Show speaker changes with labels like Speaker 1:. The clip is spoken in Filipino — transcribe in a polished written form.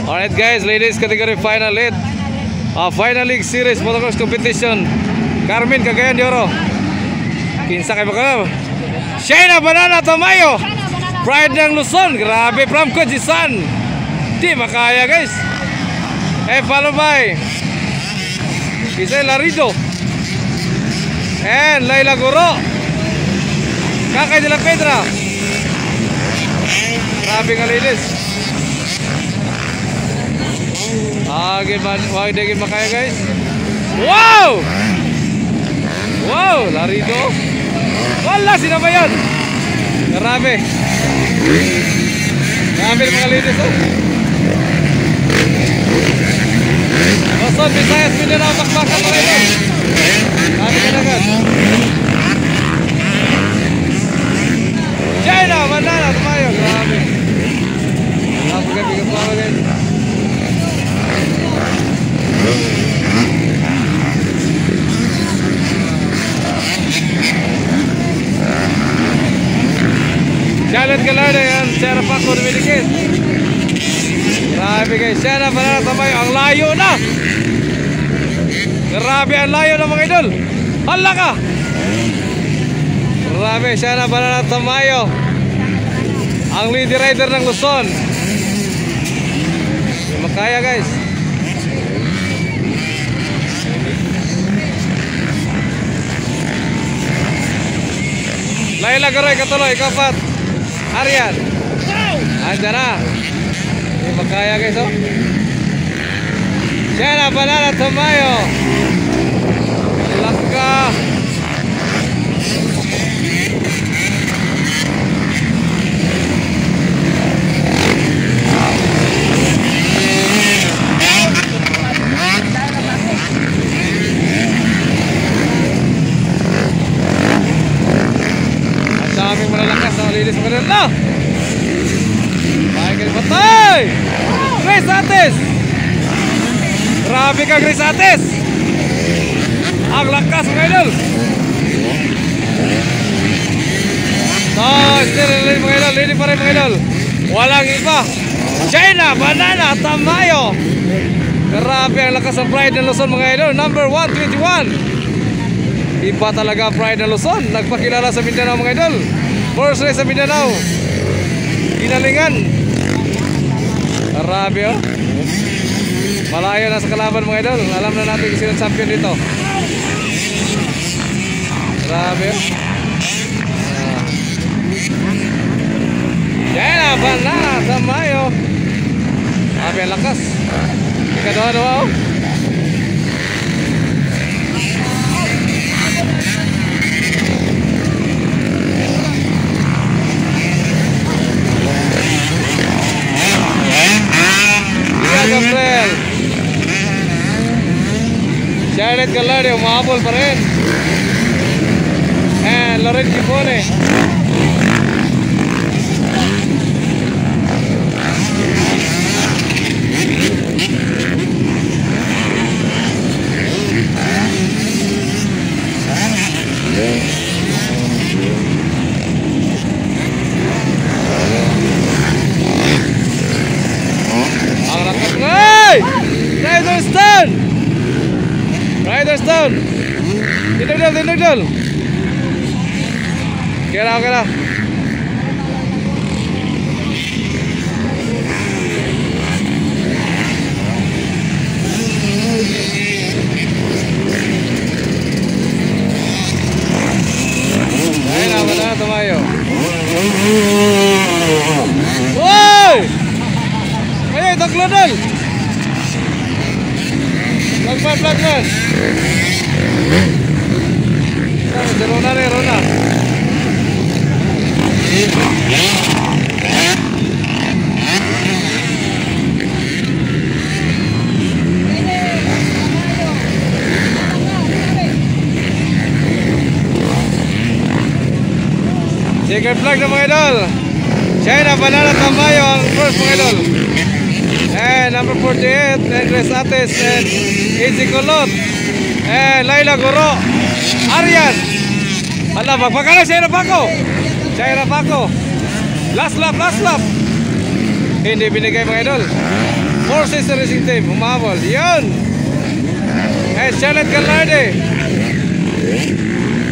Speaker 1: Alright guys, ladies category final 8. Final League Series Motocross Competition. Carmen Cagayan de Oro. Kinsa kay baka. Shaina Banana Tamayo. Pride ng Luzon. Grabe from Kojisan. Di makaya guys. Follow by Isay Larido and Laila Goro. Kakay de la Pedra. Grabe nga ladies. Wag daging makaya guys. Wow! Wow, Larido. Wala sinabayan. Grabe. Grabe mga ladies oh. Luzon, Visayas, Mindanao, bakbakan mga ito. Grabe ka nagan. China, Banana, Tumayo. Grabe. Napagabigay po ako guys. Charlotte Gallardo yan, Sarah Paco Dominicus. Grabe guys, China, Banana, Tumayo. Ang layo na. Grabe ang layo ng mga idol. Hala ka. Grabe, China, Banana, Tumayo. Ang lead rider ng Luzon. Hindi makaya guys. Laila Garoy katuloy, kapat. Aryan. Andyan na. Hindi makaya guys oh. China, Banana, Tumayo. Laka. Ang daming malalakas na malinis pa rin na. Michael Batay. Grace Ates. Grabe ka Grace Ates. Ang lakas mga idol. Still mga idol. Lady pa rin mga idol. Walang iba. China, Banana, Tamayo. Grabe ang lakas ng Pride ng Luzon mga idol. Number 121. Iba talaga Pride ng Luzon. Nagpakilala sa Mindanao mga idol. First race sa Mindanao. Ginalingan. Grabe oh. Malayo na sa kalaban mga idol. Alam na natin kung sino champion dito. Grabe oh. Yan na, Banana, Tamayo. Grabe ang lakas. Ikaduha-duha oh. Charlotte Gallardo, umahabol pa rin. And Loren Gipone. Ang rakat ngay! Riders down! Riders down! Tinagdal! Okay na. Ayun na, Banana, Tumayo. Woy! Ayun, taklodal! Plagman! Rona rin, Rona. Second flag na mga idol. China, Banana, Tamayo ang first mga idol. And number 48, and Grace Ates, and Easy Colot, and Laila Goro, Aryan. Hala, magpagkala, Shaira Paco. Last lap. Hindi binigay mga idol. Roses Racing Team, humabol. Yun! Eh, Charlotte Gallarde.